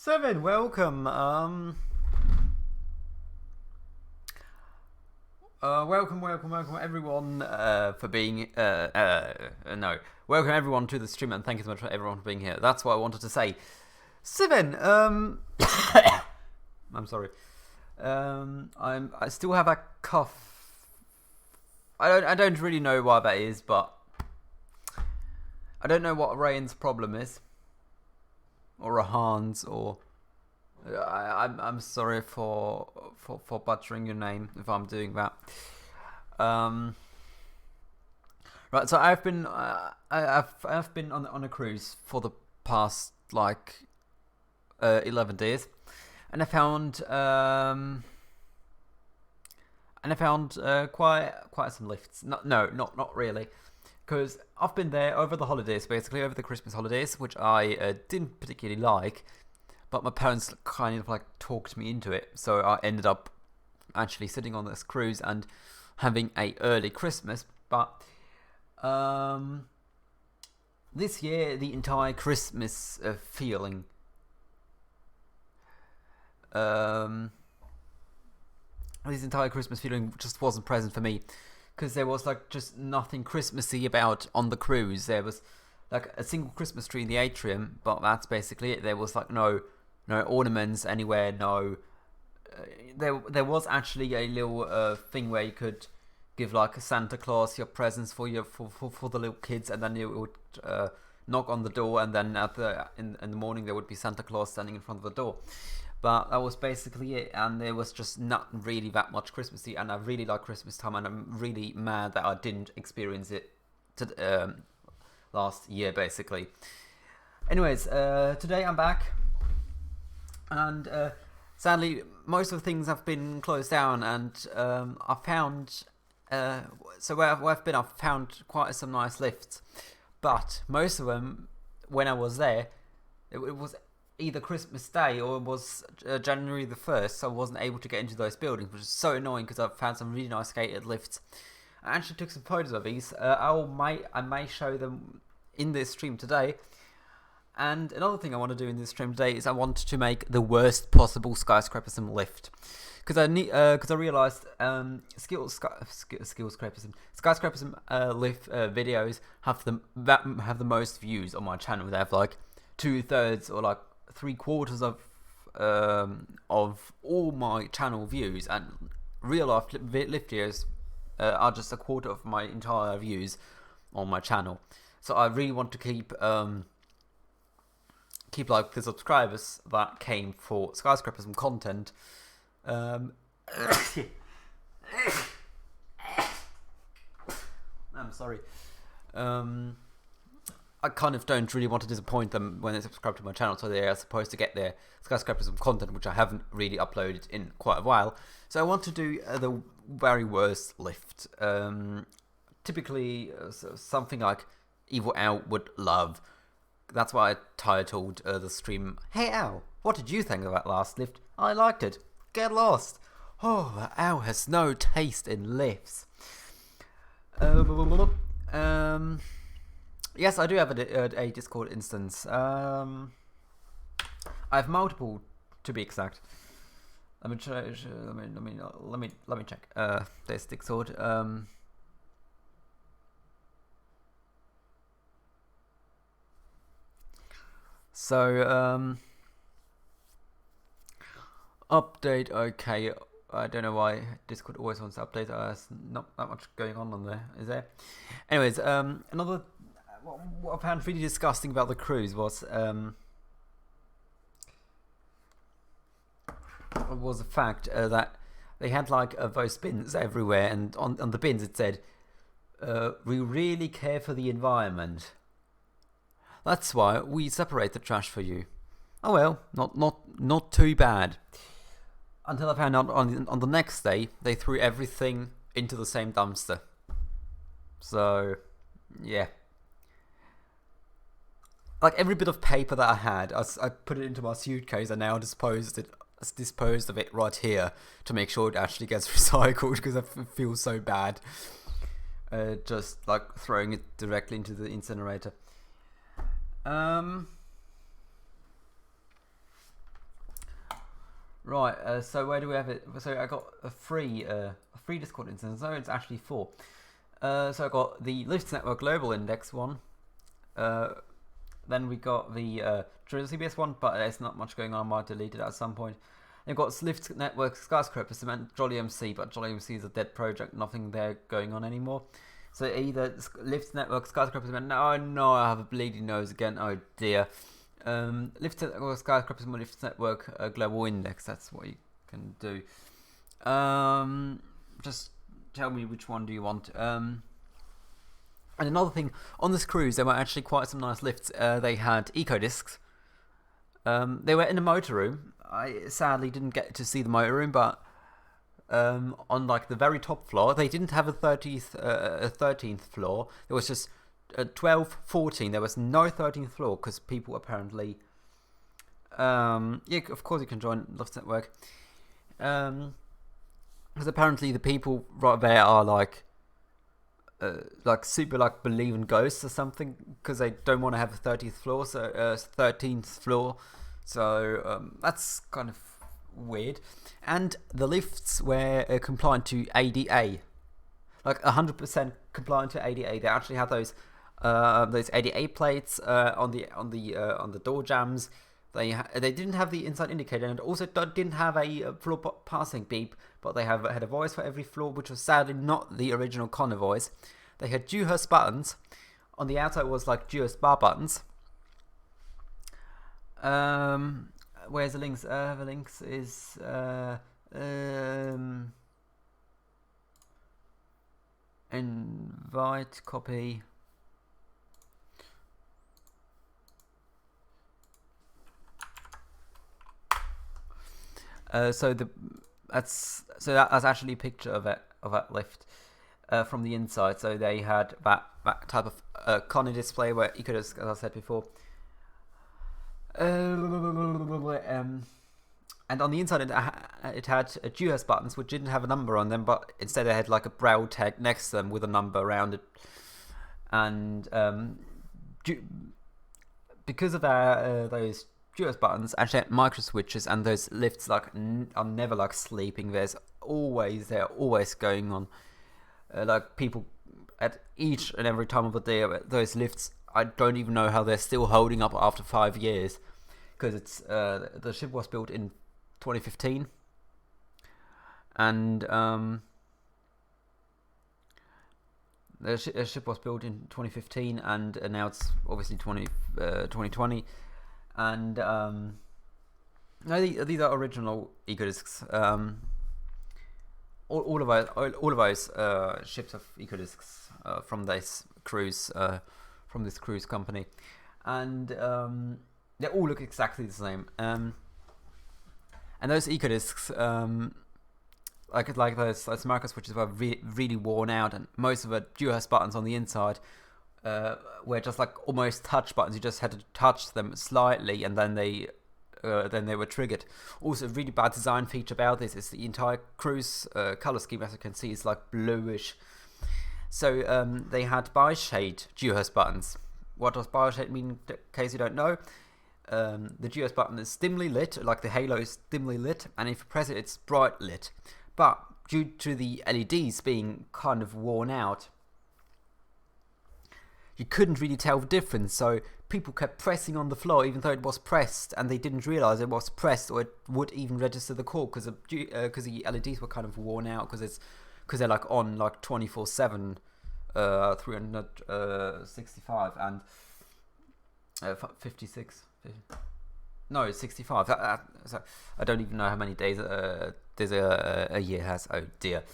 Seven, welcome. Welcome everyone for being. No, welcome everyone to the stream, and thank you so much for everyone for being here. That's what I wanted to say. Seven. I'm sorry. I still have a cough. I don't really know why that is, but I don't know what Ryan's problem is, or Rahan's, or I'm sorry for butchering your name if I'm doing that. Right, so I've been I've been on a cruise for the past 11 days, and I found quite some lifts. Not really, because I've been there over the holidays, basically over the Christmas holidays, which I didn't particularly like, but my parents kind of talked me into it, so I ended up actually sitting on this cruise and having a early Christmas. But this year, the entire Christmas feeling just wasn't present for me, because there was just nothing Christmassy about on the cruise. There was a single Christmas tree in the atrium, but that's basically it. There was no ornaments anywhere. No, there was actually a little thing where you could give Santa Claus your presents for the little kids, and then you would knock on the door, and then in the morning there would be Santa Claus standing in front of the door. But that was basically it, and there was just not really that much Christmassy, and I really like Christmas time, and I'm really mad that I didn't experience it last year, basically. Anyways, today I'm back, and sadly most of the things have been closed down, and I found so where I've been, I've found quite some nice lifts, but most of them, when I was there, it was either Christmas Day or it was January the 1st, so I wasn't able to get into those buildings, which is so annoying because I've found some really nice gated lifts. I actually took some photos of these. I may show them in this stream today. And another thing I want to do in this stream today is I want to make the worst possible skyscraper lift, because I realized skyscraper lift videos have the most views on my channel. They have 2/3 or 3/4 of all my channel views, and real life lift videos are just 1/4 of my entire views on my channel. So I really want to keep the subscribers that came for skyscrapers and content. I'm sorry. I kind of don't really want to disappoint them when they subscribe to my channel, so they are supposed to get their skyscrapers and content, which I haven't really uploaded in quite a while. So I want to do the very worst lift. Typically, something like Evil Al would love. That's why I titled the stream, "Hey Al, what did you think of that last lift? I liked it. Get lost." Oh, Al has no taste in lifts. Yes, I do have a Discord instance. I have multiple, to be exact. Let me check. There's Discord. So update. Okay, I don't know why Discord always wants to update. There's not that much going on there, is there? Anyways, another. What I found really disgusting about the cruise was the fact that they had those bins everywhere, and on the bins it said, "We really care for the environment. That's why we separate the trash for you." Oh well, not too bad. Until I found out on the next day they threw everything into the same dumpster. So yeah. Every bit of paper that I had, I put it into my suitcase, and now disposed of it right here to make sure it actually gets recycled, because I feel so bad just throwing it directly into the incinerator. Right, so where do we have it? So I got a free Discord instance. So it's actually 4. So I got the Lifts Network Global Index one. Then we got the Jersey CBS one, but there's not much going on. I might delete it at some point. They've got Lifts Network Skyscraper Cement Jolly MC, but Jolly MC is a dead project. Nothing there going on anymore. So either Lifts Network Skyscraper Cement. No, I have a bleeding nose again. Oh dear. Lifts Network Skyscraper Cement Lifts Network Global Index. That's what you can do. Just tell me which one do you want. And another thing, on this cruise there were actually quite some nice lifts. They had eco discs. They were in a motor room. I sadly didn't get to see the motor room, but on like the very top floor, they didn't have a 13th floor. There was just 12, 14. There was no 13th floor because people apparently, yeah, of course you can join Lofts Network. Because apparently the people right there are like super like believe in ghosts or something, because they don't want to have a 13th floor, so 13th floor. So that's kind of weird. And the lifts were compliant to ADA, like 100% compliant to ADA. They actually had those ADA plates on the door jambs. They didn't have the inside indicator, and also didn't have a floor passing beep, but they had a voice for every floor, which was sadly not the original Connor voice. They had Dewhurst buttons. On the outside was like Dewhurst bar buttons. Where's the links? The links is invite, copy. So that's actually a picture of that lift from the inside. So they had that type of Connor display where you could, as I said before. And on the inside it had Dewhurst buttons which didn't have a number on them, but instead they had like a braille tag next to them with a number around it. And because of those Dewhurst buttons actually had micro switches, and those lifts like are never like sleeping. They're always going on. Like people at each and every time of the day, those lifts, I don't even know how they're still holding up after 5 years, because it's the ship was built in 2015, and the ship was built in 2015, and now it's obviously 2020, and no, these are original ecodiscs. All of those ships have ecodiscs from this cruise. From this cruise company, and they all look exactly the same. And those ecodiscs, like those marker switches were really worn out, and most of the Dewhurst buttons on the inside were just like almost touch buttons. You just had to touch them slightly, and then they were triggered. Also, a really bad design feature about this is the entire cruise color scheme, as you can see, is like bluish. So they had bi-shade Dewhurst buttons. What does bi-shade mean, in case you don't know? The Dewhurst button is dimly lit, like the halo is dimly lit, and if you press it, it's bright lit. But due to the LEDs being kind of worn out, you couldn't really tell the difference. So people kept pressing on the floor even though it was pressed, and they didn't realize it was pressed, or it would even register the call, because the LEDs were kind of worn out, because they're like on like 24/7, 365 and 56. No, 65. So I don't even know how many days there's a year has. Oh dear.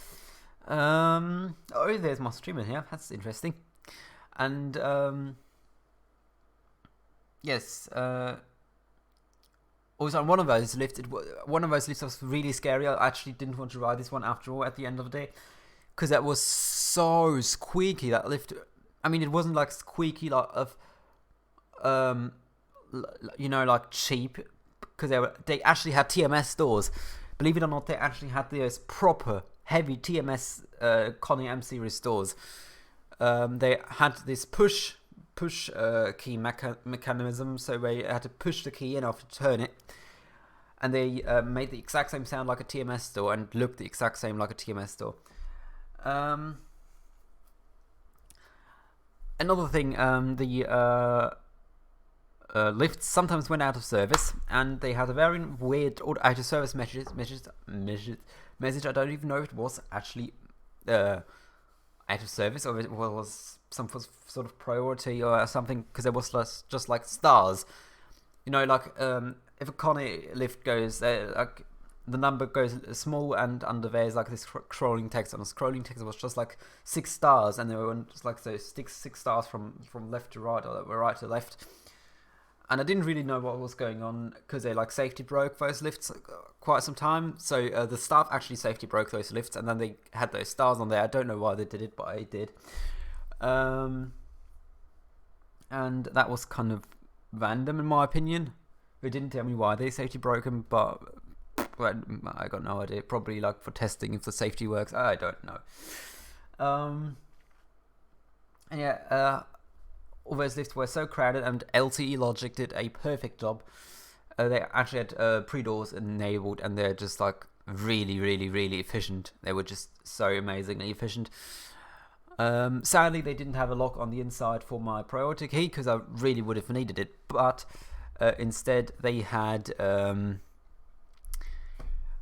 Oh, there's my streamer here. That's interesting. And yes. Also, on one of those lifts was really scary. I actually didn't want to ride this one after all at the end of the day, because that was so squeaky, that lift. I mean, it wasn't like squeaky like of like cheap, because they actually had TMS doors. Believe it or not, they actually had those proper heavy TMS Conning M series doors. They had this push key mechanism, so they had to push the key in after turn it, and they made the exact same sound like a TMS door and looked the exact same like a TMS door. Another thing, the lifts sometimes went out of service, and they had a very weird out of service message. I don't even know if it was actually out of service or it was some sort of priority or something, because there was just like stars. You know, like if a Connie lift goes, like the number goes small, and under there is like this scrolling text. And the scrolling text was just like 6 stars, and they were just like so 6 stars from left to right or right to left. And I didn't really know what was going on, because they like safety broke those lifts quite some time. So the staff actually safety broke those lifts, and then they had those stars on there. I don't know why they did it, but I did. And that was kind of random in my opinion. They didn't tell me why they safety broke them, but I got no idea. Probably like for testing if the safety works. I don't know. And yeah, all those lifts were so crowded, and LTE Logic did a perfect job. They actually had pre-doors enabled, and they're just like really, really, really efficient. They were just so amazingly efficient. Sadly, they didn't have a lock on the inside for my priority key, because I really would have needed it. But instead, they had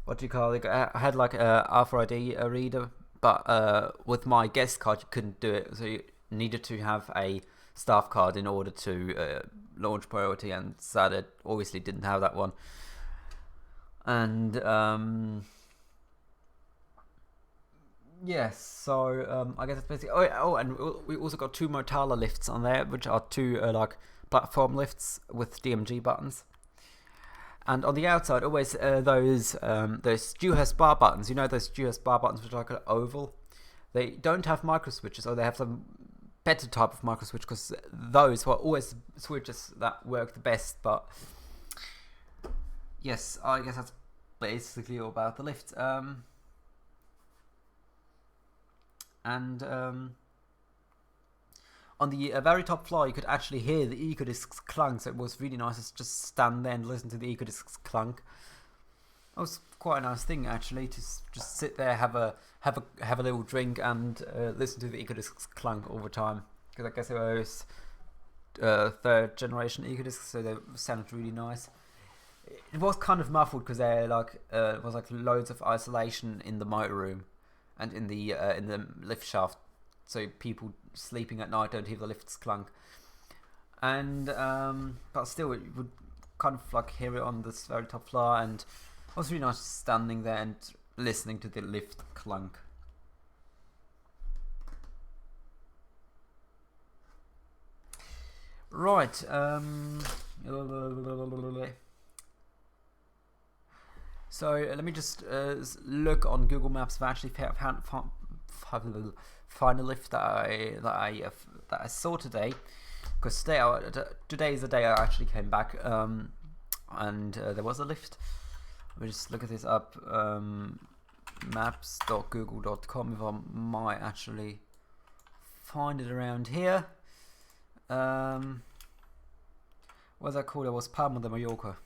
what do you call it? I had like a RFID reader, but with my guest card, you couldn't do it. So you needed to have a staff card in order to launch priority, and sadly, obviously didn't have that one. And yes, so I guess that's basically. Oh, and we also got 2 Motala lifts on there, which are 2 like platform lifts with DMG buttons. And on the outside, always those Dewhurst bar buttons. You know those Dewhurst bar buttons, which are like an oval. They don't have micro switches, or they have some better type of micro switch, because those were always switches that work the best. But yes, I guess that's basically all about the lift. On the very top floor, you could actually hear the Ecodiscs clunk, so it was really nice to just stand there and listen to the Ecodiscs clunk. That was quite a nice thing, actually, to just sit there, have a little drink, and listen to the Ecodiscs clunk all the time. Because I guess they were 3rd generation Ecodiscs, so they sounded really nice. It was kind of muffled, because there it was like loads of isolation in the motor room and in the lift shaft, so people sleeping at night don't hear the lifts clunk. And but still, you would kind of like hear it on this very top floor, and it was really nice standing there and listening to the lift clunk. Right. So let me just look on Google Maps if I actually find a lift that I saw today, because today is the day I actually came back, and there was a lift. Let me just look at this up, maps.google.com, if I might actually find it around here. What's that called? It was Palma de Mallorca.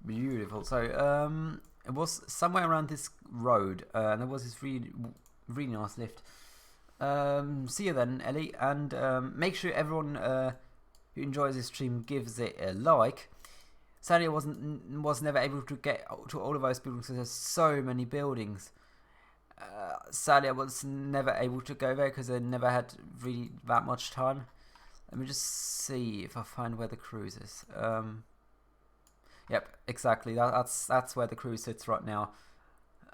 Beautiful. So it was somewhere around this road, and there was this really nice lift. See you then, Ellie, and make sure everyone who enjoys this stream gives it a like. Sadly, I was never able to get to all of those buildings, because there's so many buildings. Sadly, I was never able to go there, because I never had really that much time. Let me just see if I find where the cruise is. Yep, exactly. That's where the cruise sits right now.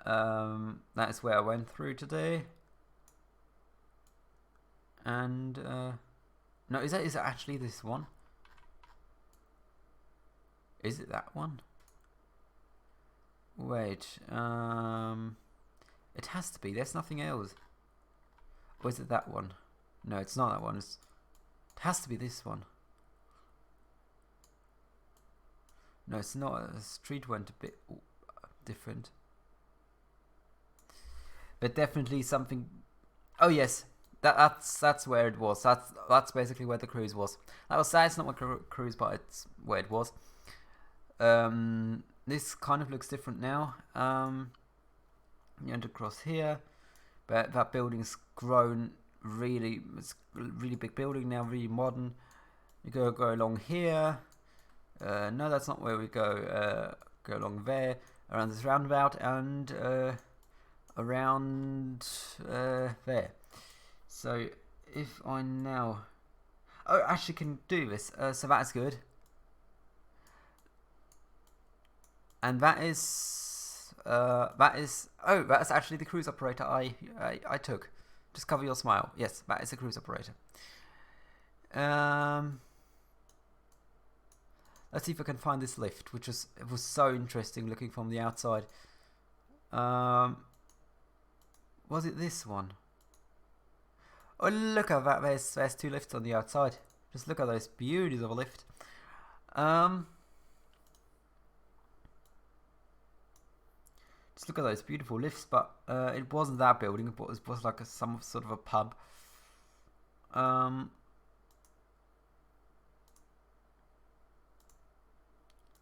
That is where I went through today. And no, is it actually this one? Is it that one? Wait, it has to be. There's nothing else. Or is it that one? No, it's not that one. It has to be this one. No, it's not. The street went a bit different. But definitely something. Oh, yes. That's where it was. That's basically where the cruise was. That was sad. It's not my cruise, but it's where it was. This kind of looks different now. You enter across here, but that building's grown really. It's a really big building now, really modern. You go along here. No, that's not where we go. Go along there, around this roundabout, and around there. So if I now, I actually can do this. So that's good. And that's actually the cruise operator I took. Just cover your smile. Yes, that is the cruise operator. Let's see if I can find this lift, it was so interesting looking from the outside. Was it this one? Oh, look at that! There's two lifts on the outside. Just look at those beauties of a lift. Just look at those beautiful lifts, but it wasn't that building. It was like some sort of a pub.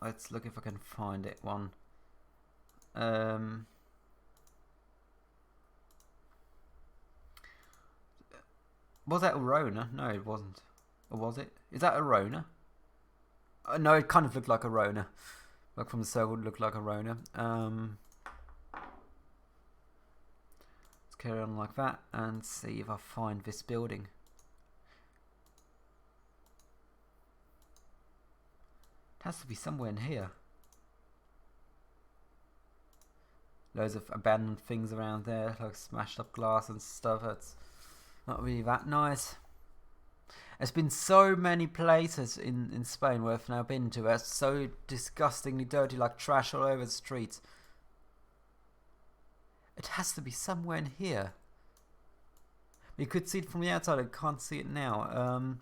Let's look if I can find it one. Was that Arona? No, it wasn't. Or was it? Is that Arona? No, it kind of looked like Arona. Like from the circle, it looked like Arona. Let's carry on like that and see if I find this building. It has to be somewhere in here. Loads of abandoned things around there, like smashed up glass and stuff. That's not really that nice. There's been so many places in Spain where I've now been to that's so disgustingly dirty, like trash all over the streets. It has to be somewhere in here. You could see it from the outside, I can't see it now.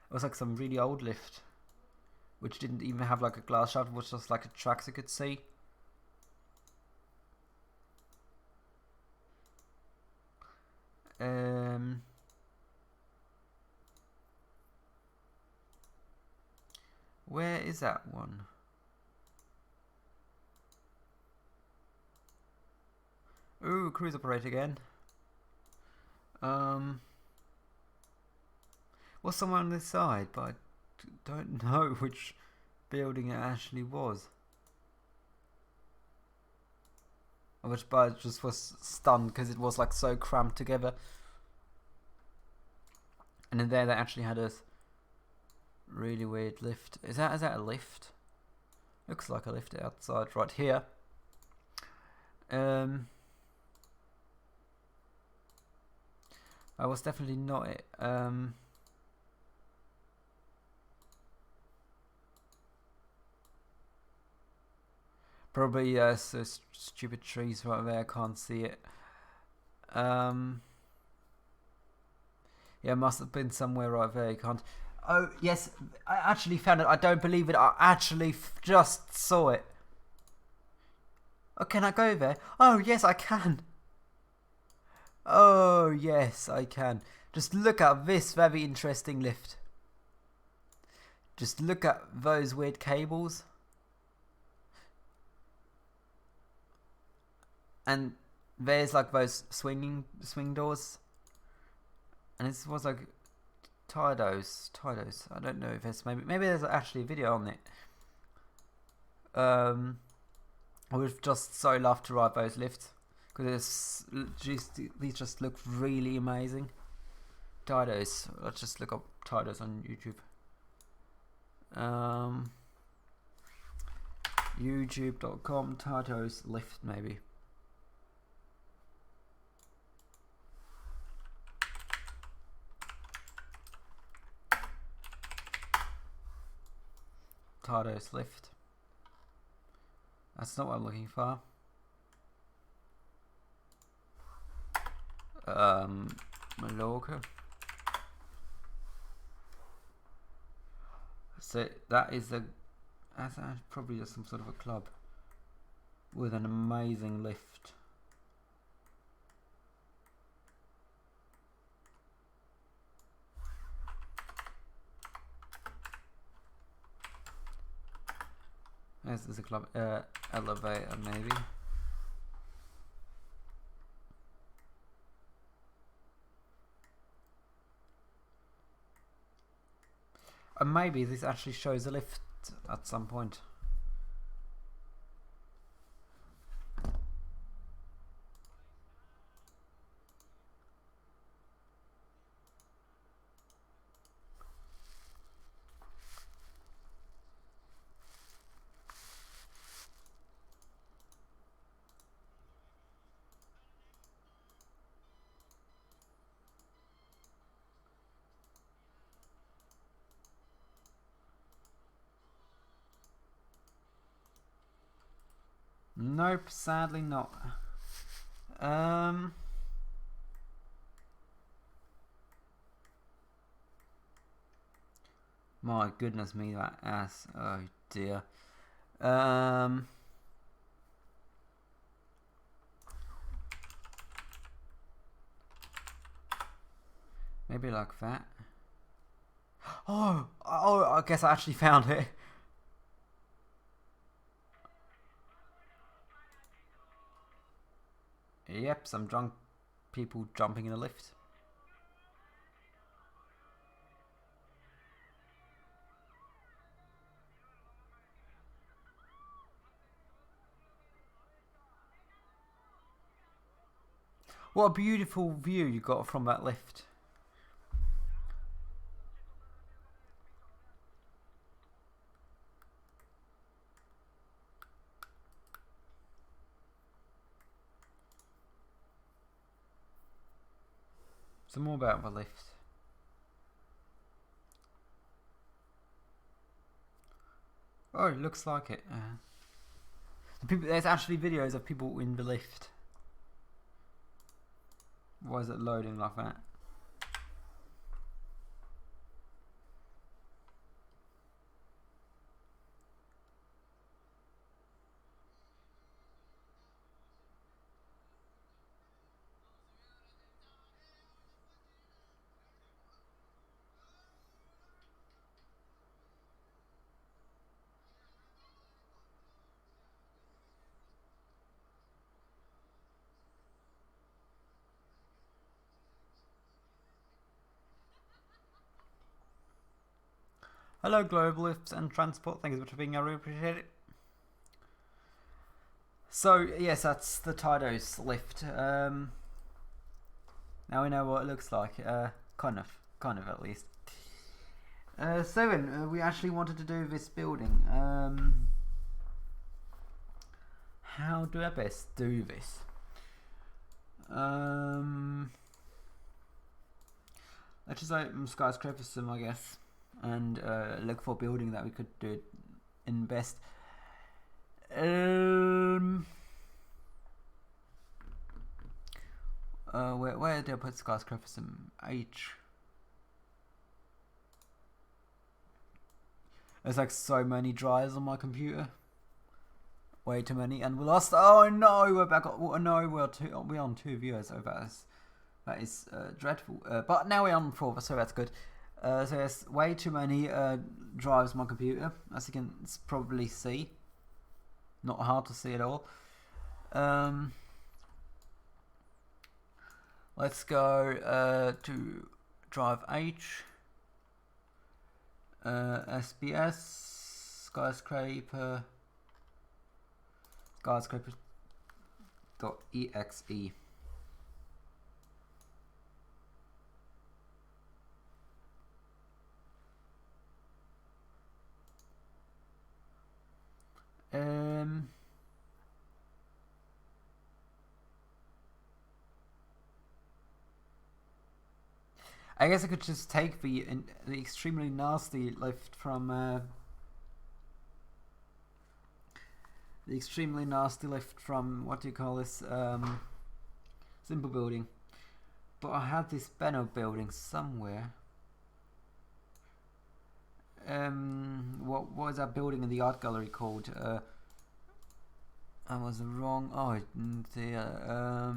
It was like some really old lift, which didn't even have like a glass shaft, it was just like a tracks you could see. Where is that one? Ooh, cruise operator again. Was somewhere on this side, but I don't know which building it actually was. But I just was stunned because it was like so cramped together. And then there they actually had a really weird lift. Is that a lift? Looks like a lift outside right here. That was definitely not it. Probably so stupid trees right there, I can't see it. Yeah, it must have been somewhere right there, you can't. Oh, yes, I actually found it. I don't believe it. I actually just saw it. Oh, can I go there? Oh, yes, I can. Oh, yes, I can. Just look at this very interesting lift. Just look at those weird cables. And there's like those swing doors. And this was like Tidos. I don't know if there's maybe there's actually a video on it. I would just so love to ride those lifts because these just look really amazing. Tidos. Let's just look up Tidos on YouTube. YouTube.com Tidos lift maybe. Tidos lift. That's not what I'm looking for. Mallorca. So that's probably just some sort of a club with an amazing lift. This is a club elevator, maybe. And maybe this actually shows a lift at some point. Nope, sadly not. My goodness me, that ass. Oh dear. Maybe like that. Oh, I guess I actually found it. Yep, some drunk people jumping in a lift. What a beautiful view you got from that lift. Some more about the lift. Oh, it looks like it. There's actually videos of people in the lift. Why is it loading like that? Hello, Global Lifts and Transport. Thank you so much for being here. I really appreciate it. So, yes, that's the Tido's lift. Now we know what it looks like. Kind of at least. 7. We actually wanted to do this building. How do I best do this? Let's just open skyscraper sim, I guess, and look for a building that we could do in best. Where did I put skyscraper sim? H. There's like so many drives on my computer. Way too many, and we lost. Oh no, we're back. Oh no, we're on 2 viewers. So that is dreadful. But now we're on 4, so that's good. So there's way too many drives on my computer, as you can probably see. Not hard to see at all. Let's go to drive H. SBS skyscraper.exe. I guess I could just take the extremely nasty lift from what do you call this, simple building. But I had this Benno building somewhere. What was that building in the art gallery called? I was wrong. Oh dear.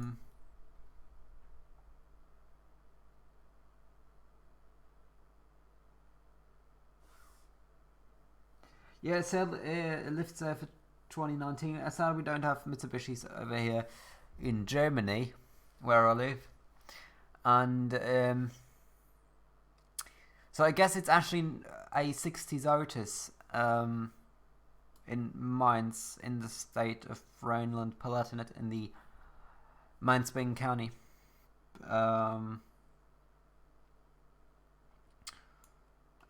Yeah, so lifts there for 2019. Sadly, we don't have Mitsubishis over here in Germany, where I live, and so I guess it's actually a 60s Otis in Mainz, in the state of Rhineland-Palatinate, in the Mainz-Bingen County.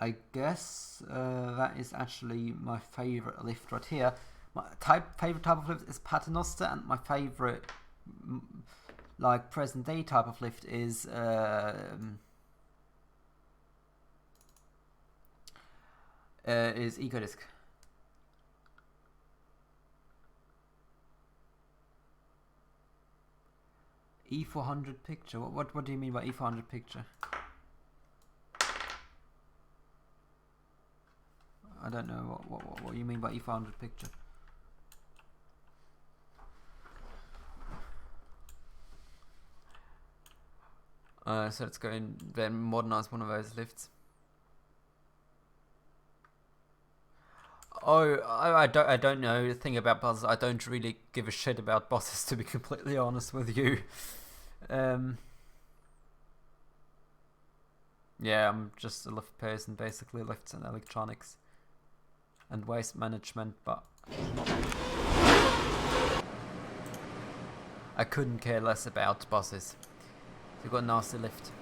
I guess that is actually my favourite lift right here. My favourite type of lift is Paternoster, and my favourite like present day type of lift is Ecodisc. E400 picture. What do you mean by E400 picture? I don't know what you mean by E400 picture. So let's go and then modernize one of those lifts. Oh, I don't know the thing about buses. I don't really give a shit about buses, to be completely honest with you. Yeah, I'm just a lift person, basically, lifts and electronics and waste management, but I couldn't care less about buses. You've got a nasty lift.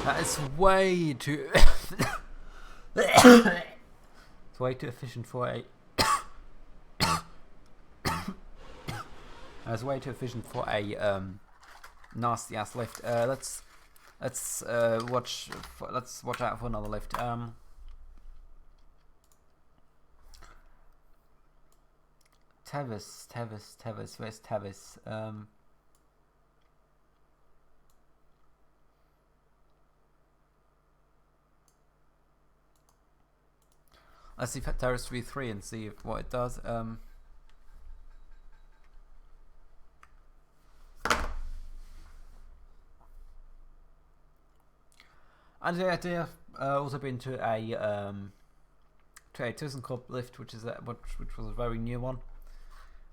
That is way too. It's way too efficient for a. That's way too efficient for a nasty ass lift. Let's watch out for another lift. Tevis. Where's Tevis? Let's see Terrace V3 and see what it does. And yeah, I've also been to a ThyssenKrupp lift, which was a very new one,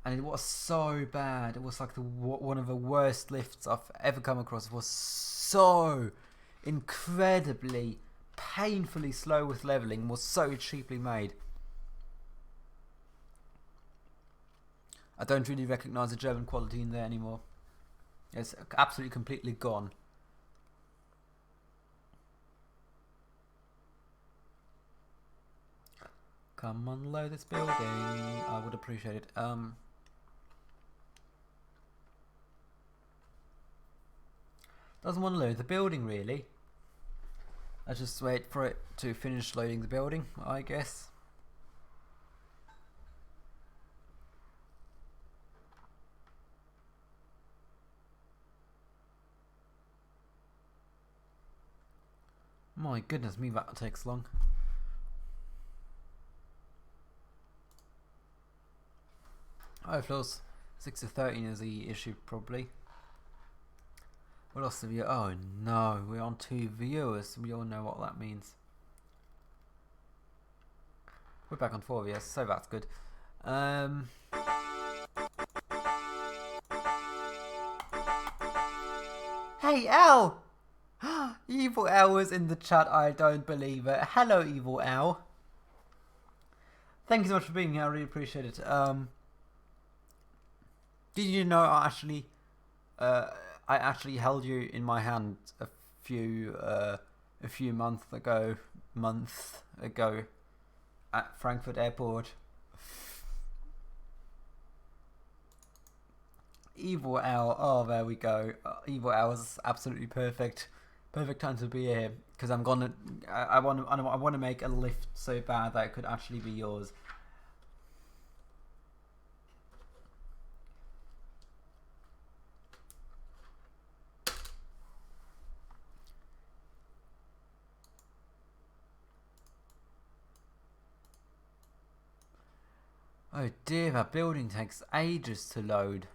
and it was so bad. It was like one of the worst lifts I've ever come across. It was so incredibly, painfully slow with leveling. Was so cheaply made. I don't really recognise the German quality in there anymore. It's absolutely completely gone. Come on, load this building. I would appreciate it. Doesn't want to load the building, really. Let's just wait for it to finish loading the building, I guess. My goodness me, that takes long. Oh, floors 6 to 13 is the issue, probably. What else have you? Oh no, we're on 2 viewers. We all know what that means. We're back on 4 viewers, so that's good. Hey, Al! Evil Al was in the chat, I don't believe it. Hello, Evil Al. Thank you so much for being here, I really appreciate it. Did you know I actually held you in my hand a few months ago at Frankfurt Airport? Evil Al, oh there we go. Evil Al is absolutely perfect. Perfect time to be here because I want to make a lift so bad that it could actually be yours. Oh dear, that building takes ages to load.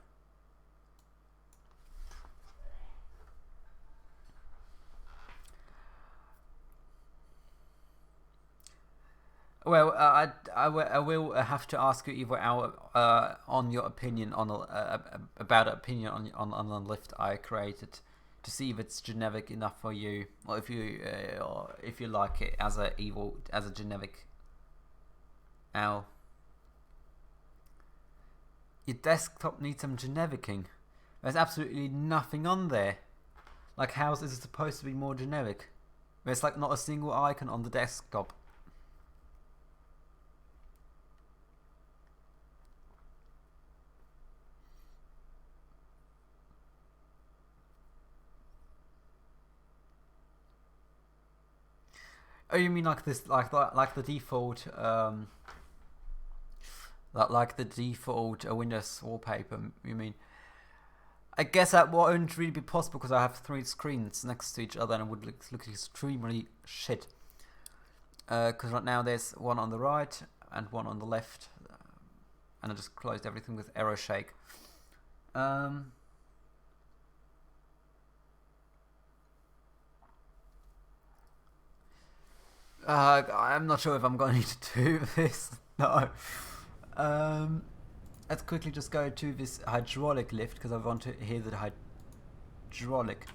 Well, I will have to ask you either out on your opinion on about an opinion on the lift I created, to see if it's generic enough for you, or if you like it as a generic owl. Your desktop needs some genericing. There's absolutely nothing on there. Like, how is it supposed to be more generic? There's like not a single icon on the desktop. Oh, you mean like this, like the default, like the default Windows wallpaper? You mean? I guess that won't really be possible because I have 3 screens next to each other and it would look extremely shit. Because right now there's one on the right and one on the left, and I just closed everything with arrow shake. I'm not sure if I'm going to do this. No. Let's quickly just go to this hydraulic lift because I want to hear the hydraulic.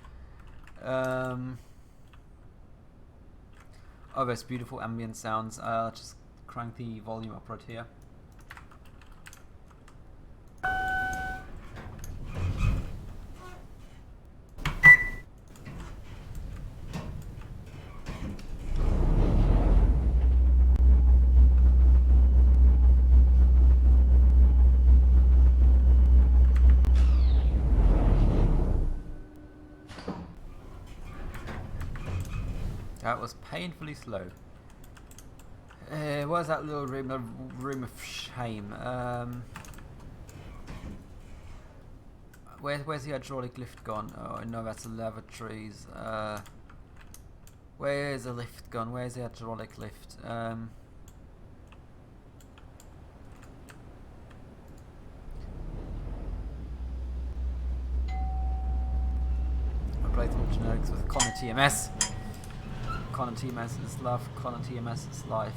Oh, there's beautiful ambient sounds. Just crank the volume up right here. That was painfully slow. Where's that little room? A room of shame. Where's the hydraulic lift gone? Oh no, that's the lavatories. Where's the lift gone? Where's the hydraulic lift? I played some generics with Connor TMS. Connor TMS is love, Connor TMS is life.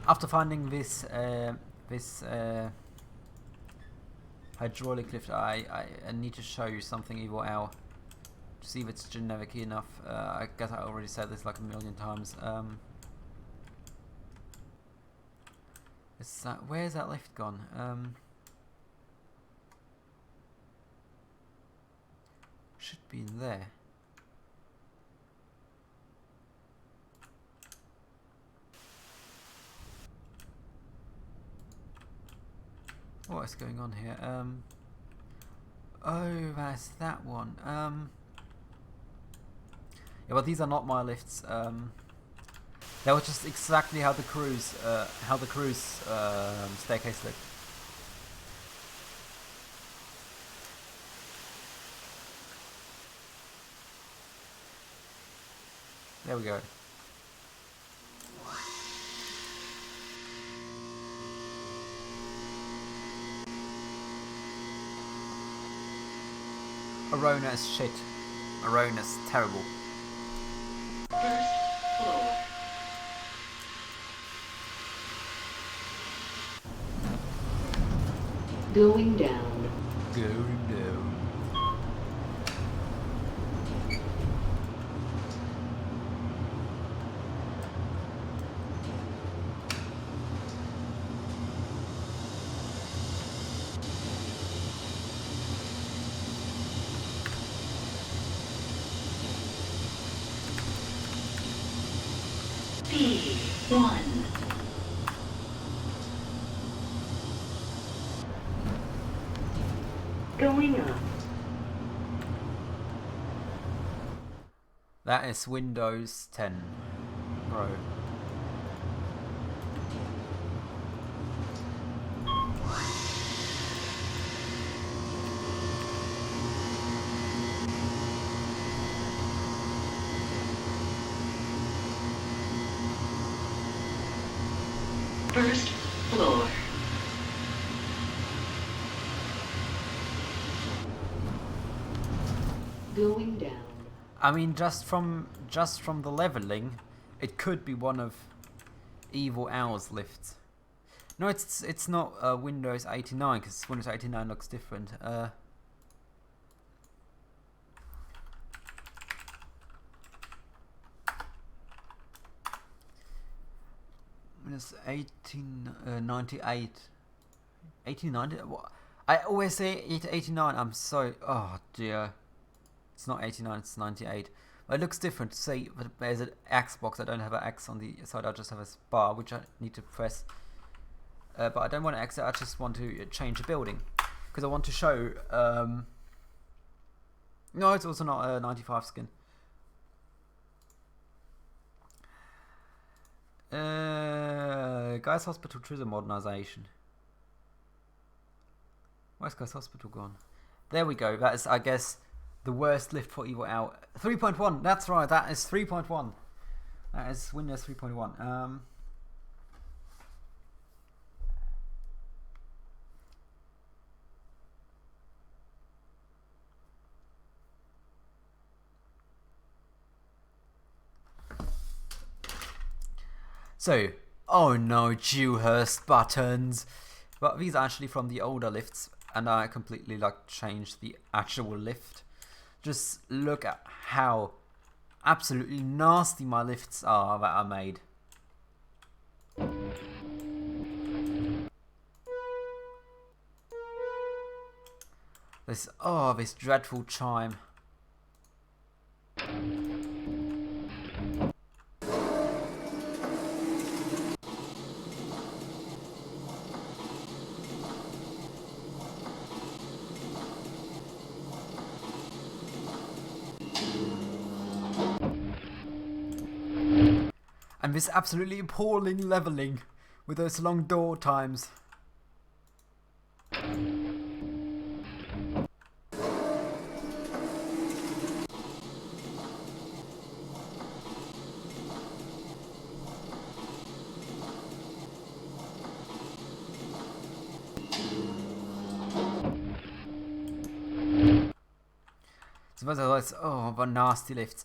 After finding this hydraulic lift, I need to show you something evil owl to see if it's generic enough. I guess I already said this like a million times. Where's that lift gone? Should be in there. What is going on here? Oh, that's that one. Yeah, well, these are not my lifts. That was just exactly how the cruise staircase looked. There we go. Arona is shit. Arona is terrible. First floor. Going down. Going down. P1. Going up. That is Windows 10 Pro. First floor. Going down. I mean, just from the leveling, it could be one of Evil Owl's lifts. No, it's not Windows 89 because Windows 89 looks different. Windows 1898. 1890. I always say 89. I'm so. Oh dear. It's not 89. It's 98. But it looks different. See, there's an X box. I don't have an X on the side. I just have a bar which I need to press. But I don't want to exit. I just want to change the building because I want to show. No, it's also not a 95 skin. Guy's Hospital Prison modernization. Where's Guy's Hospital gone? There we go. That is, I guess, the worst lift for Evil Owl. 3.1. That's right. That is 3.1. That is Windows 3.1. So, oh no, Dewhurst buttons. But these are actually from the older lifts, and I completely changed the actual lift. Just look at how absolutely nasty my lifts are that I made. This dreadful chime. And this absolutely appalling leveling with those long door times. Suppose that's the nasty lifts.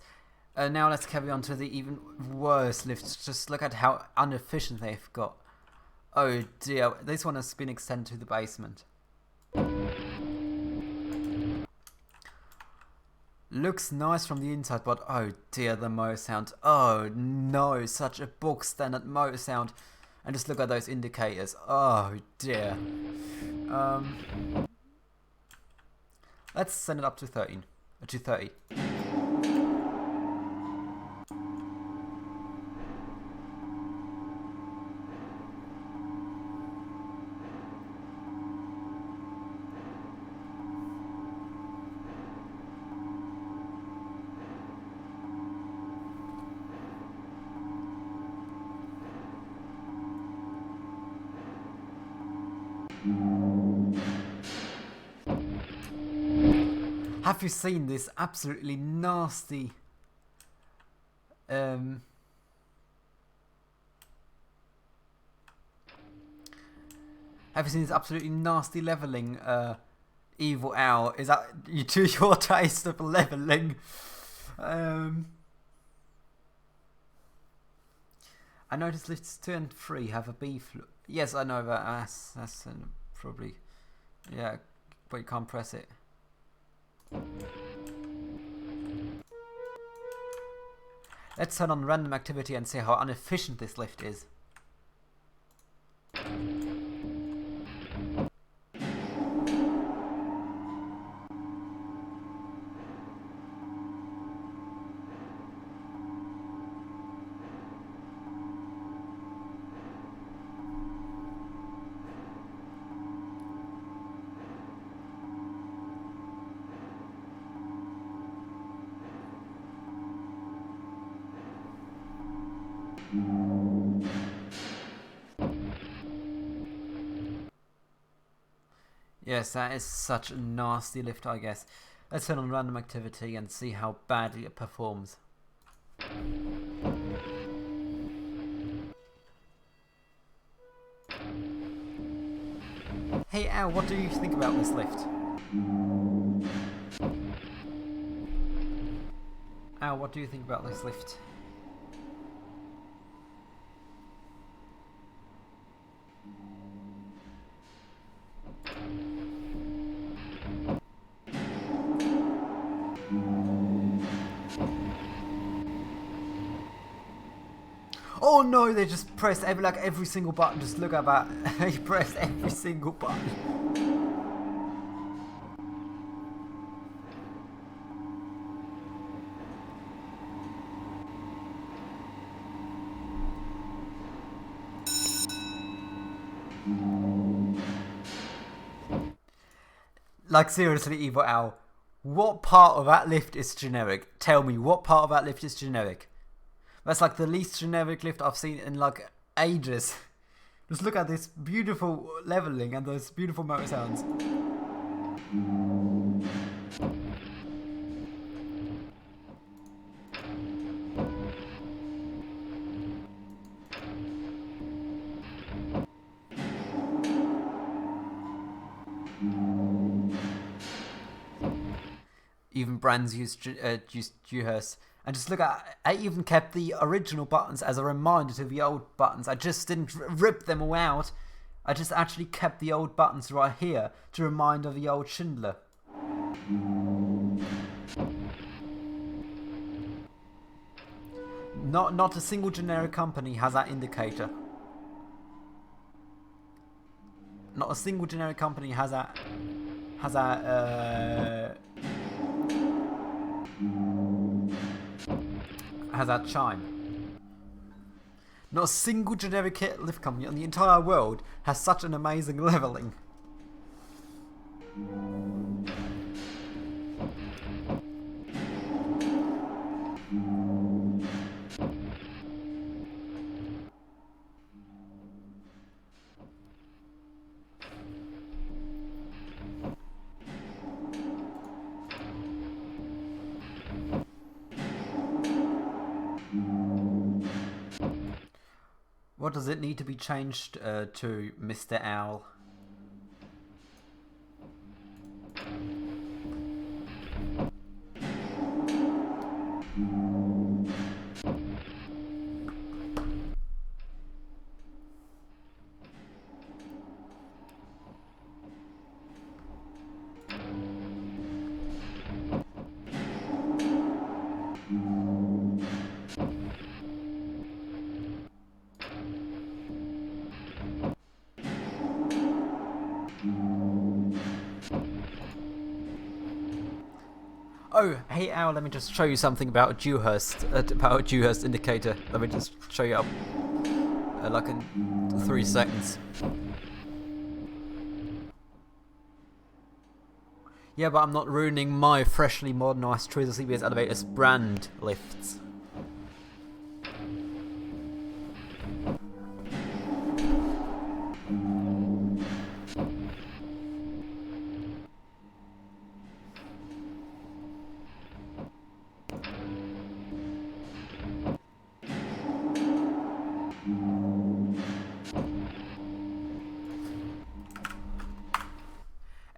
Now let's carry on to the even worse lifts. Just look at how inefficient they've got. Oh dear, this one has been extended to the basement. Looks nice from the inside, but oh dear, the motor sound. Oh no, such a book standard motor sound. And just look at those indicators. Oh dear. Let's send it up to 13. To 30. Have you seen this absolutely nasty have you seen this absolutely nasty leveling Evil Owl? Is that you to your taste of leveling? I noticed lifts 2 and 3 have a B floor. Yes, I know that. That's probably, yeah, but you can't press it. Let's turn on random activity and see how inefficient this lift is. Yes, that is such a nasty lift, I guess. Let's turn on random activity and see how badly it performs. Hey Al, what do you think about this lift? Al, what do you think about this lift? Oh no, they just pressed every single button. Just look at that. He pressed every single button. Like seriously, Evil Al, what part of that lift is generic? Tell me, what part of that lift is generic? That's like the least generic lift I've seen in like ages. Just look at this beautiful leveling and those beautiful motor sounds. Even brands use Dewhurst. And just look at, I even kept the original buttons as a reminder to the old buttons. I just didn't rip them all out. I just actually kept the old buttons right here to remind of the old Schindler. Not a single generic company has that indicator. Not a single generic company has that chime. Not a single generic lift company on the entire world has such an amazing leveling. What does it need to be changed to, Mr. Owl? Oh, hey Al, let me just show you something about a Dewhurst, indicator. Let me just show you up, like in 3 seconds. Yeah, but I'm not ruining my freshly modernised Tracer CBS Elevators brand lifts.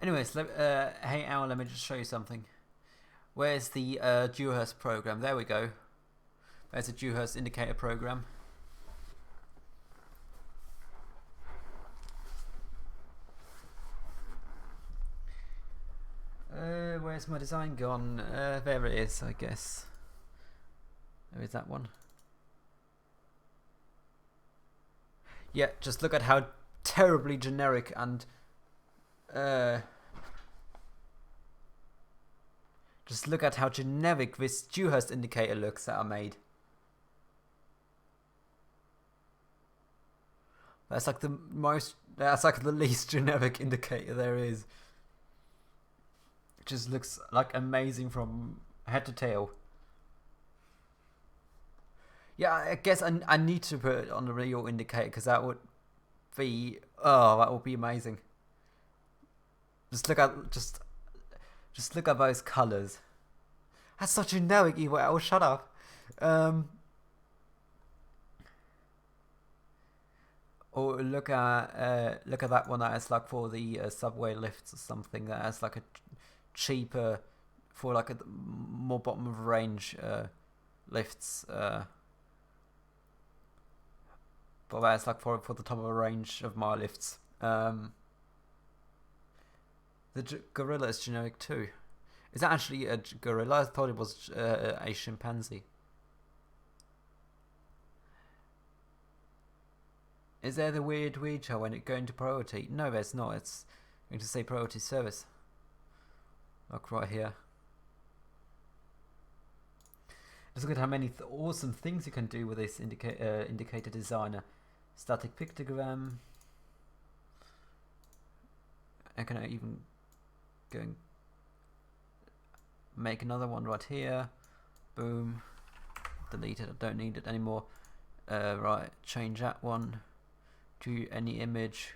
Anyways, hey Al, let me just show you something. Where's the Dewhurst program? There we go. There's a Dewhurst indicator program. Where's my design gone? There it is, I guess. There is that one. Yeah, just look at how terribly generic and just look at how generic this Dewhurst indicator looks that I made. That's like the least generic indicator there is. It just looks like amazing from head to tail. Yeah, I guess I need to put it on the real indicator because that would be amazing. Just look at those colours. That's such a generic evil. Oh, shut up. Or look at that one that is like for the subway lifts or something, that has like a cheaper for like a more bottom of range lifts. But that's like for the top of a range of my lifts. The gorilla is generic too. Is that actually a gorilla? I thought it was a chimpanzee. Is there the weird wheelchair when it going to priority? No, there's not. It's going to say priority service. Look right here. Just look at how many awesome things you can do with this indicator designer. Static pictogram. I can even go and make another one right here. Boom. Delete it. I don't need it anymore. Right. Change that one to any image.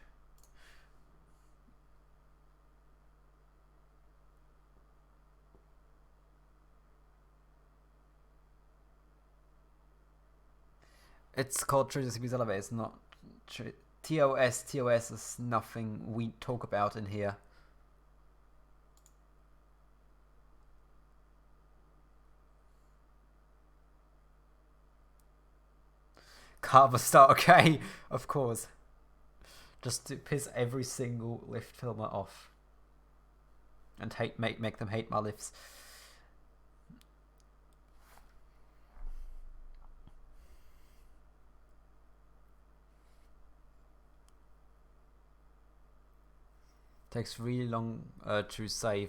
It's called Treasure Cities Elevator. It's not TOS. TOS is nothing we talk about in here. Carver Star, okay, of course. Just to piss every single lift filmer off. And make them hate my lifts. Takes really long to save.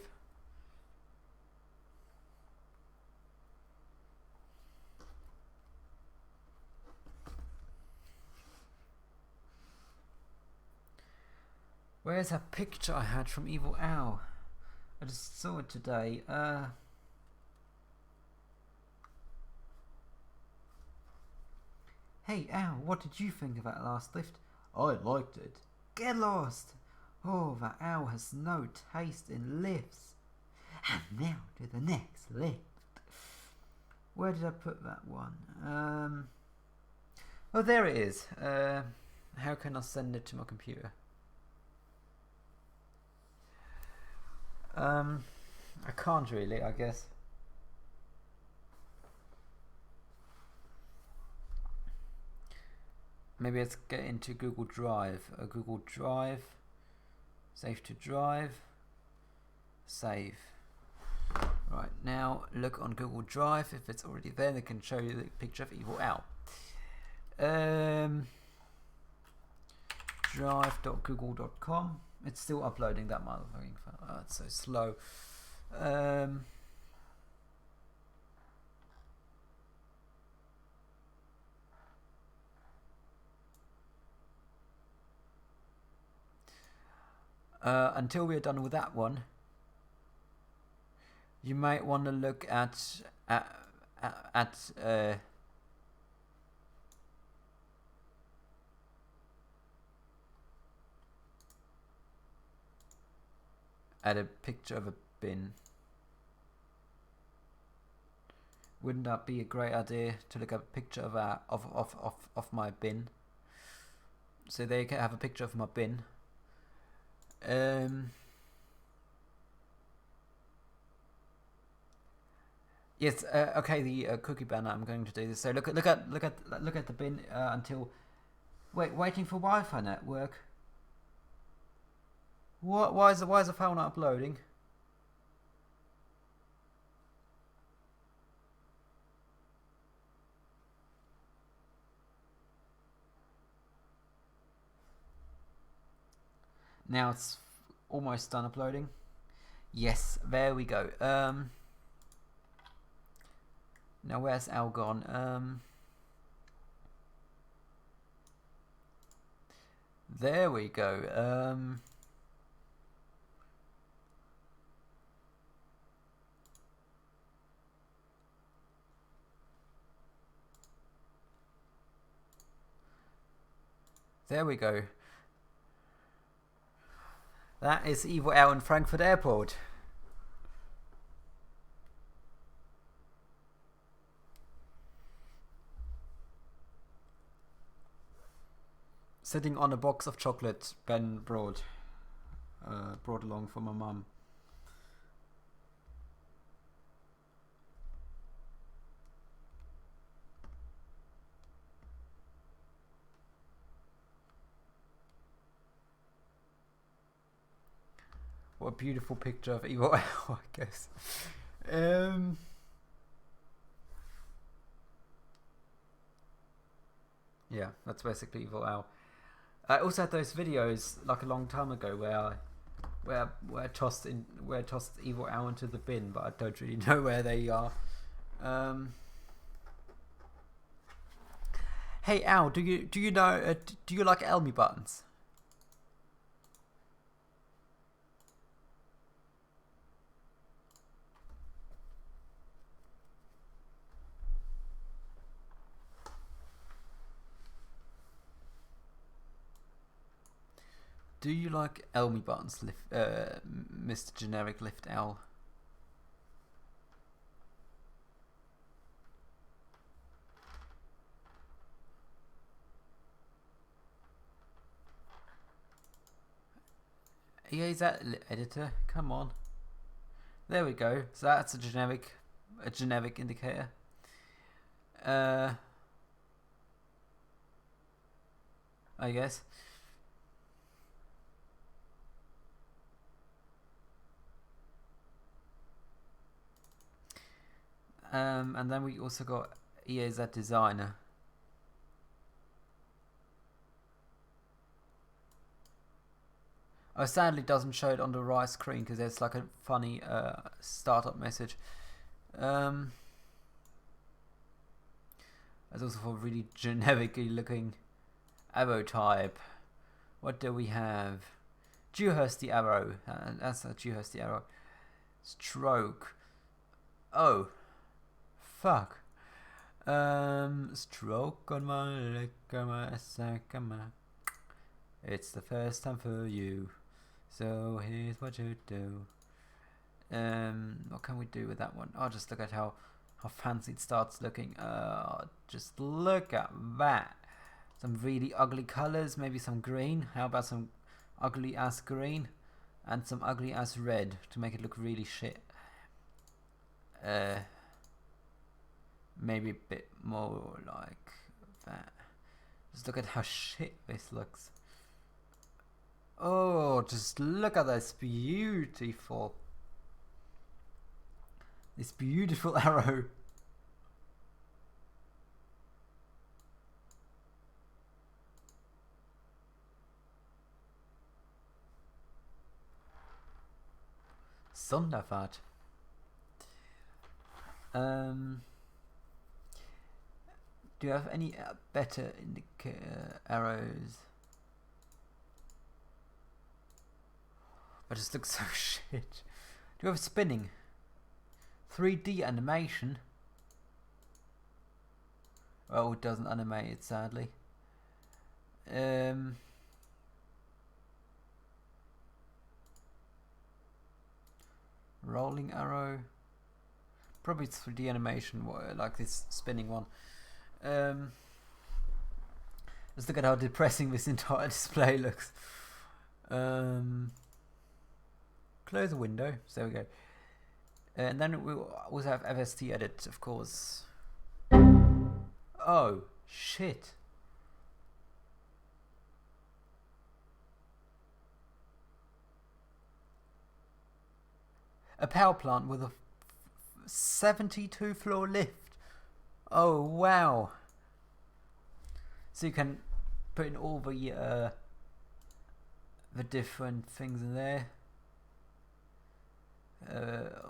Where's that picture I had from Evil Owl? I just saw it today. Hey Owl, what did you think of that last lift? I liked it. Get lost! Oh, that owl has no taste in lifts. And now to the next lift. Where did I put that one? Oh, there it is. How can I send it to my computer? I can't really, I guess. Maybe let's get into Google Drive. Google Drive. Save to Drive. Save. Right, now look on Google Drive. If it's already there, they can show you the picture of Evil Owl. Drive.google.com. It's still uploading that motherfucking file. Oh, it's so slow. Until we're done with that one, you might want to look at a picture of a bin. Wouldn't that be a great idea to look at a picture of my bin? So they can have a picture of my bin. Yes. Okay. The cookie banner. I'm going to do this. So look at the bin until. Waiting for Wi-Fi network. What? Why is the file not uploading? Now it's almost done uploading. Yes, there we go. Now where's Al gone? There we go. There we go. That is Evil Owl in Frankfurt Airport. sitting on a box of chocolate Ben brought along for my mum. What a beautiful picture of Evil Owl, I guess. Yeah, that's basically Evil Owl. I also had those videos like a long time ago where I tossed Evil Owl into the bin, but I don't really know where they are. Hey Owl, do you know do you like Elmy buttons? Do you like Elmy buttons, Mr. Generic Lift Owl? Yeah, is that editor? Come on. There we go. So that's a generic indicator. I guess. And then we also got EAZ Designer. Oh, sadly doesn't show it on the right screen because there's like a funny startup message. There's also for really generically looking arrow type. What do we have? Dewhurst the arrow. That's a Dewhurst the arrow. Stroke. Oh. Fuck. Stroke on my leg, on my sack, on my... It's the first time for you. So here's what you do. What can we do with that one? Oh, just look at how fancy it starts looking. Just look at that. Some really ugly colors, maybe some green. How about some ugly ass green and some ugly ass red to make it look really shit. Maybe a bit more like that. Just look at how shit this looks. Oh, just look at this beautiful arrow. Sonderfahrt. Do you have any better arrows? But it just looks so shit. Do you have spinning? 3D animation? Oh, it doesn't animate it, sadly. Rolling arrow. Probably it's 3D animation, like this spinning one. Just look at how depressing this entire display looks. Close the window. So there we go. And then we also have FST edit, of course. Oh, shit. A power plant with a 72 floor lift. Oh, wow. So you can put in all the different things in there.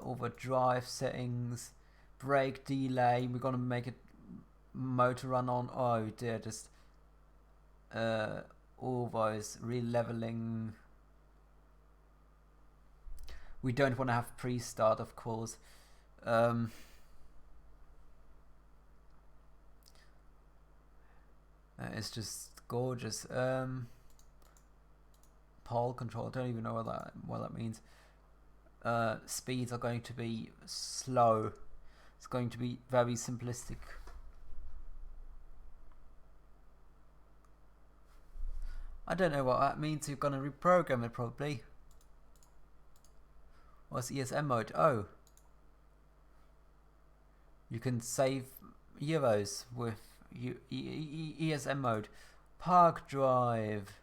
All the drive settings, brake delay. We're gonna make it motor run on. Oh dear, just all those re-leveling. We don't want to have pre-start, of course. It's just gorgeous. Pole control. I don't even know what that means. Speeds are going to be slow. It's going to be very simplistic. I don't know what that means. You're gonna reprogram it probably. What's ESM mode? Oh, you can save euros with ESM mode. Park drive.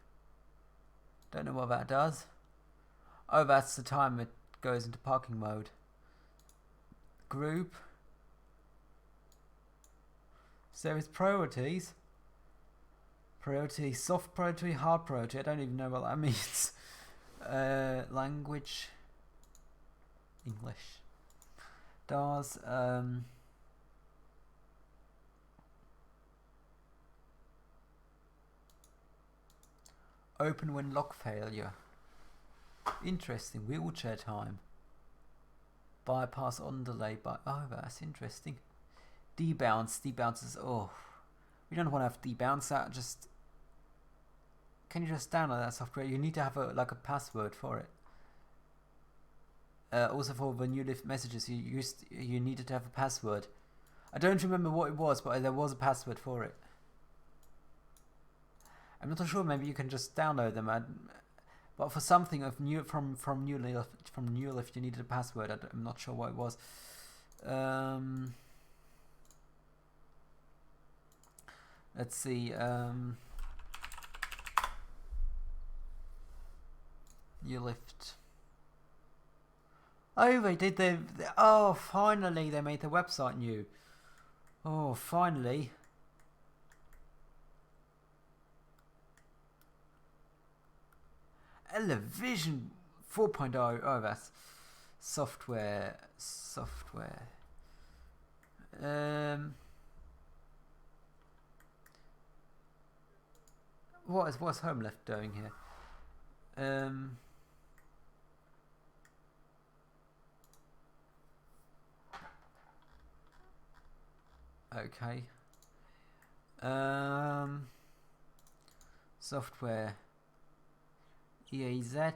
Don't know what that does. Oh, that's the time it goes into parking mode. Group. Service priorities. Priority, soft priority, hard priority. I don't even know what that means. Language. English. Does open when lock failure. Interesting. Wheelchair time. Bypass on delay by. Oh, that's interesting. Debounce. Debounces. Oh, we don't want to have debounce. That just. Can you just download that software? You need to have a password for it. Also for the new lift messages, you needed to have a password. I don't remember what it was, but there was a password for it. I'm not sure. Maybe you can just download them. But for something of new from new lift, you needed a password. I'm not sure what it was. Let's see. New lift. Oh, they did oh, finally they made the website new. Oh, finally. Elevision 4.0. Oh, that's software. What's Home Left doing here? Okay. Software. EAZ.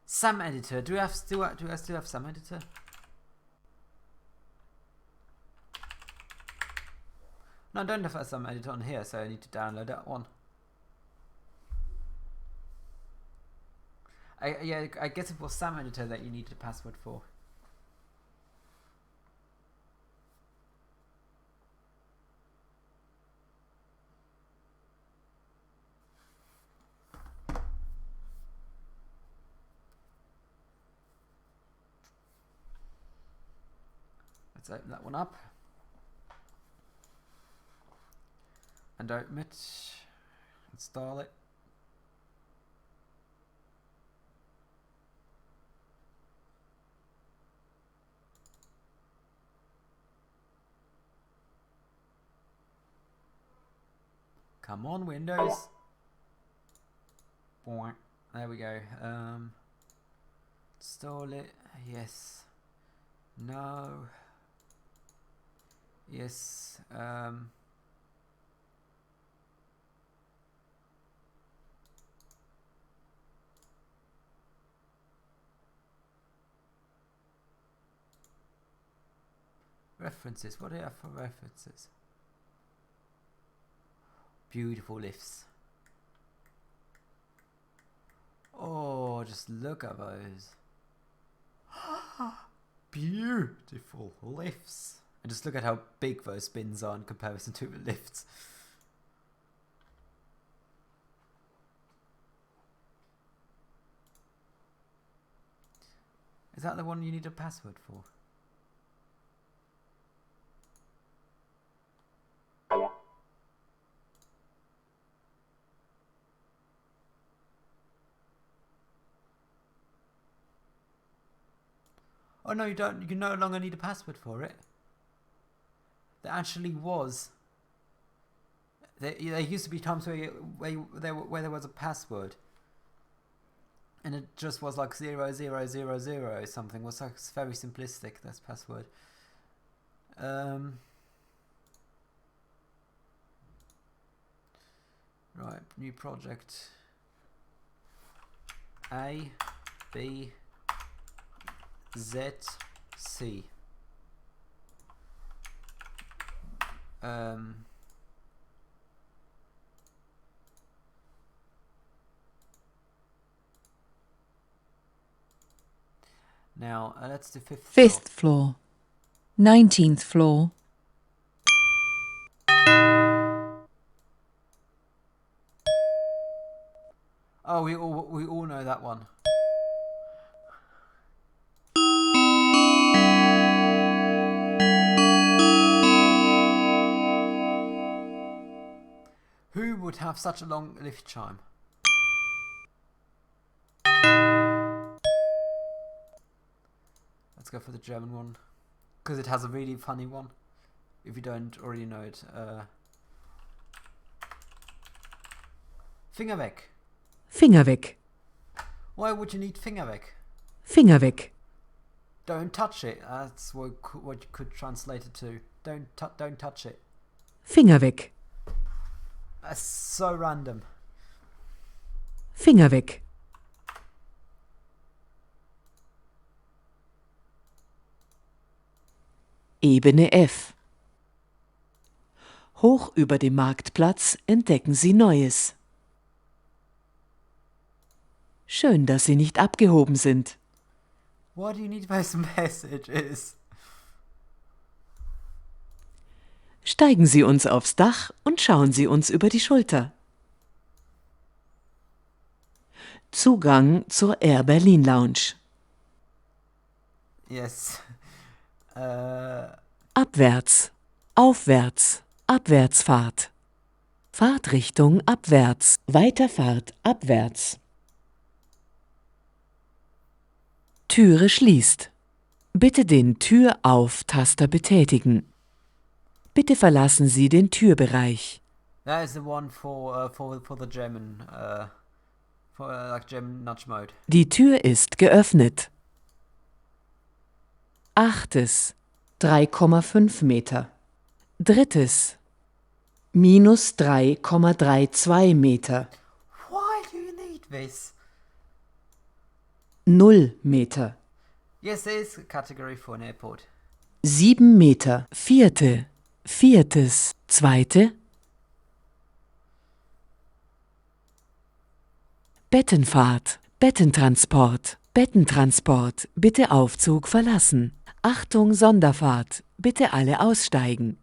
Sam editor. Do I still have Sam editor? No, I don't have Sam editor on here, so I need to download that one. I guess it was Sam editor that you needed a password for. Let's open that one up and open it, install it. Come on, Windows. There we go. Install it. Yes. No. Yes. References. What do you have for references? Beautiful lifts. Oh, just look at those. Beautiful lifts. And just look at how big those bins are in comparison to the lifts. Is that the one you need a password for? Oh no, you don't. You no longer need a password for it. There actually was. There used to be times where there was a password, and it just was like 0000 something. It was like very simplistic. That's password. Right, new project. A, B, Z, C. Now, let's do fifth floor. 5th floor. 19th floor. Oh, we all know that one. Who would have such a long lift chime? Let's go for the German one, because it has a really funny one, if you don't already know it. Finger weg. Finger weg. Why would you need Finger weg? Finger weg. Don't touch it. That's what you could translate it to. Don't touch it. Finger weg. That's so random. Finger weg. Ebene F. Hoch über dem Marktplatz entdecken Sie Neues. Schön, dass Sie nicht abgehoben sind. Why do you need those messages? Steigen Sie uns aufs Dach und schauen Sie uns über die Schulter. Zugang zur Air Berlin Lounge. Yes. Abwärts, aufwärts, Abwärtsfahrt. Fahrtrichtung abwärts, Weiterfahrt abwärts. Türe schließt. Bitte den Tür-auf-Taster betätigen. Bitte verlassen Sie den Türbereich. That is the one for the German, like German nudge mode. Die Tür ist geöffnet. 8. 3,5 Meter. 3. minus 3,32 Meter. Why do you need this? 0 Meter. Yes, there is a category for an airport. 7 Meter. 4. 2. Bettenfahrt, Bettentransport, Bettentransport, bitte Aufzug verlassen. Achtung, Sonderfahrt, bitte alle aussteigen.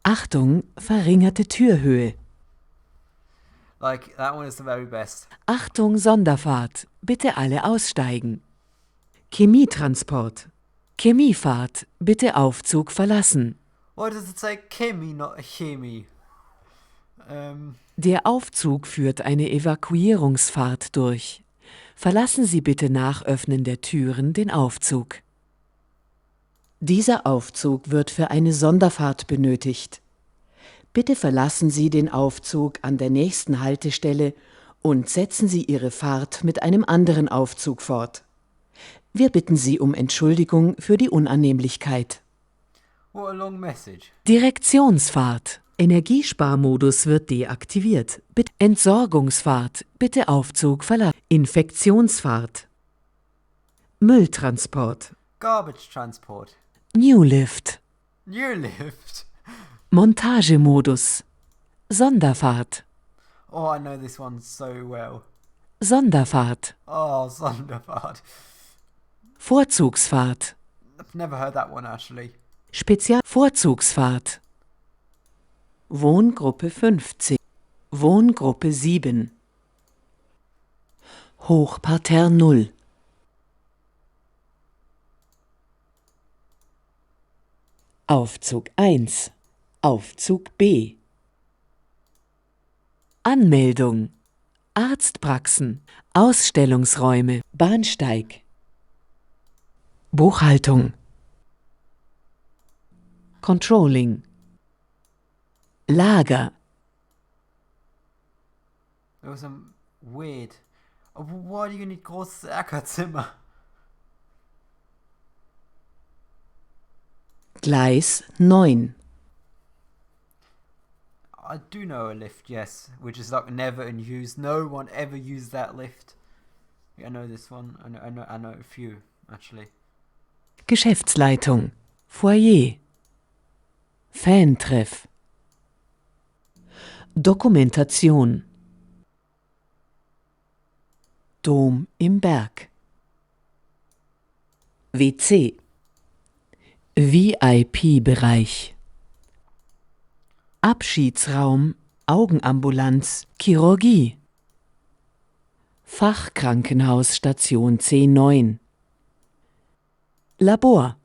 Achtung, verringerte Türhöhe. Like, that one is the very best. Achtung, Sonderfahrt, bitte alle aussteigen. Chemietransport, Chemiefahrt, bitte Aufzug verlassen. Why does it say chemi, not chemi? Der Aufzug führt eine Evakuierungsfahrt durch. Verlassen Sie bitte nach Öffnen der Türen den Aufzug. Dieser Aufzug wird für eine Sonderfahrt benötigt. Bitte verlassen Sie den Aufzug an der nächsten Haltestelle und setzen Sie Ihre Fahrt mit einem anderen Aufzug fort. Wir bitten Sie um Entschuldigung für die Unannehmlichkeit. What a long message. Direktionsfahrt. Energiesparmodus wird deaktiviert. Bitte Entsorgungsfahrt. Bitte Aufzug verlassen. Infektionsfahrt. Mülltransport. Garbage transport. New Lift. New lift. Montagemodus. Sonderfahrt. Oh, I know this one so well. Sonderfahrt. Oh, Sonderfahrt. Vorzugsfahrt. I've never heard that one actually. Vorzugsfahrt. Wohngruppe 15. Wohngruppe 7. Hochparterre 0. Aufzug 1. Aufzug B. Anmeldung. Arztpraxen. Ausstellungsräume. Bahnsteig. Buchhaltung. Controlling. Lager. It was weird. Oh, why do you need großes Erkerzimmer? Gleis 9. I do know a lift, yes, which is like never in use. No one ever used that lift. Yeah, I know this one. I know a few actually. Geschäftsleitung. Foyer. Fantreff. Dokumentation. Dom im Berg. WC. VIP-Bereich. Abschiedsraum, Augenambulanz, Chirurgie. Fachkrankenhaus Station C9. Labor.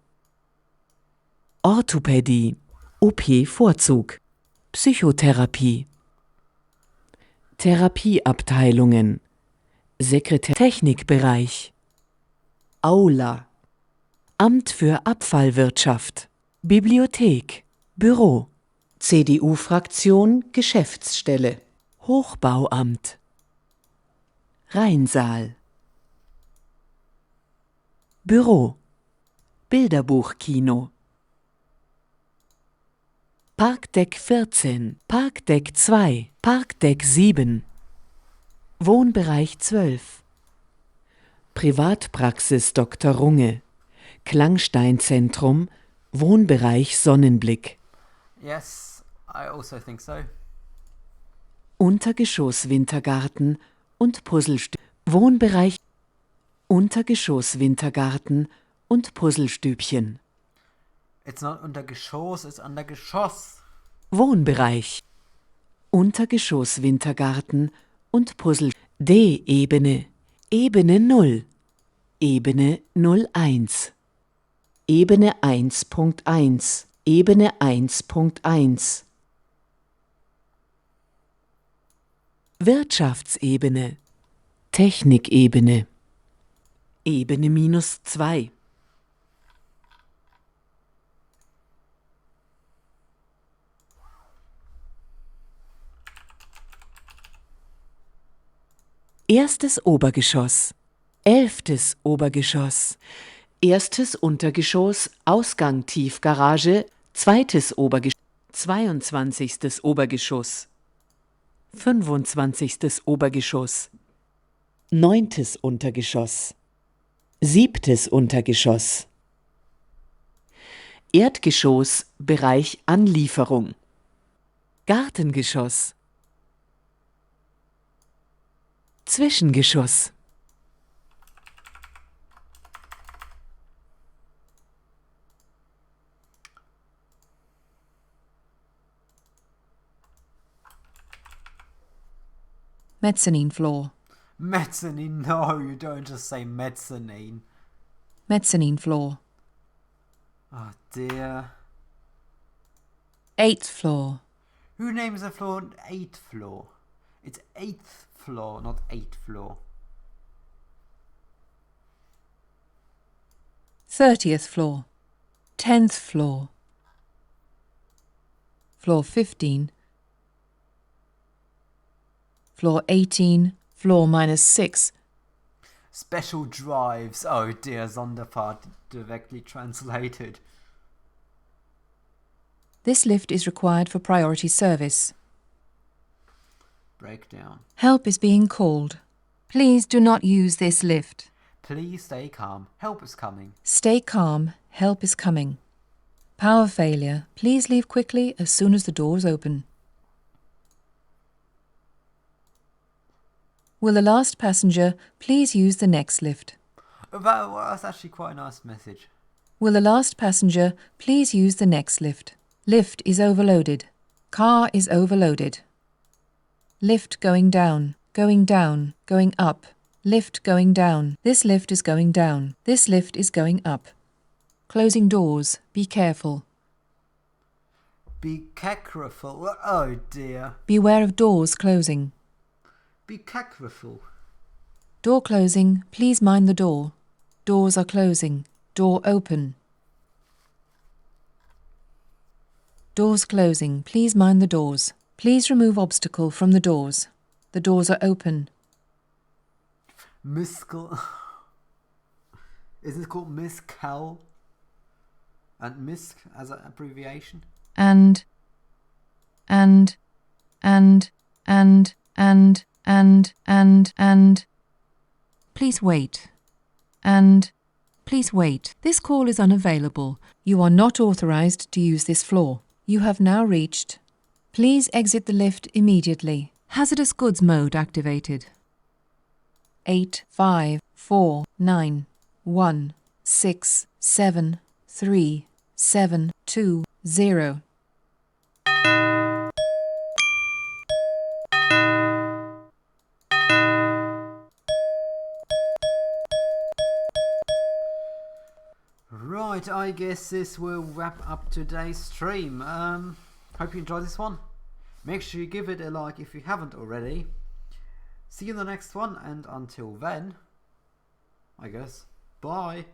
Orthopädie, OP-Vorzug, Psychotherapie. Therapieabteilungen, Technikbereich, Aula, Amt für Abfallwirtschaft, Bibliothek, Büro, CDU-Fraktion, Geschäftsstelle, Hochbauamt, Rheinsaal, Büro, Bilderbuchkino, Parkdeck 14, Parkdeck 2, Parkdeck 7, Wohnbereich 12, Privatpraxis Dr. Runge, Klangsteinzentrum, Wohnbereich Sonnenblick. Yes, I also think so. Untergeschoss Wintergarten und Puzzlestübchen. Wohnbereich Untergeschoss Wintergarten und Puzzlestübchen. It's not Untergeschoss, it's Untergeschoss. Wohnbereich Untergeschoss Wintergarten und Puzzle. D-Ebene, Ebene 0, Ebene 01, Ebene 1.1, Ebene 1.1. Wirtschaftsebene, Technikebene, Ebene -2. Erstes Obergeschoss, 11. Obergeschoss, erstes Untergeschoss, Ausgang Tiefgarage, 2. Obergeschoss, 22. Obergeschoss, 25. Obergeschoss, 9. Untergeschoss, 7. Untergeschoss. Erdgeschoss, Bereich Anlieferung, Gartengeschoss, Zwischengeschoss. Mezzanine floor. Mezzanine, no, you don't just say mezzanine. Mezzanine floor. Oh dear. 8th floor. Who names a floor 8th floor? It's 8th floor, not 8th floor. 30th floor. 10th floor. Floor 15. Floor 18. Floor -6. Special drives. Oh dear, Sonderfahrt directly translated. This lift is required for priority service. Breakdown. Help is being called. Please do not use this lift. Please stay calm. Help is coming. Stay calm. Help is coming. Power failure. Please leave quickly as soon as the doors open. Will the last passenger please use the next lift? That's actually quite a nice message. Will the last passenger please use the next lift? Lift is overloaded. Car is overloaded. Lift going down, going down, going up. Lift going down. This lift is going down. This lift is going up. Closing doors. Be careful. Be careful. Oh dear. Beware of doors closing. Be careful. Door closing. Please mind the door. Doors are closing. Door open. Doors closing. Please mind the doors. Please remove obstacle from the doors. The doors are open. Miskel. Is it called Miscal? And Misk as an abbreviation? And. Please wait. And. Please wait. This call is unavailable. You are not authorized to use this floor. You have now reached. Please exit the lift immediately. Hazardous goods mode activated. 8, 5, 4, 9, 1, 6 7 3 7 2 0. Right, I guess this will wrap up today's stream. Hope you enjoyed this one. Make sure you give it a like if you haven't already. See you in the next one, and until then, I guess, bye.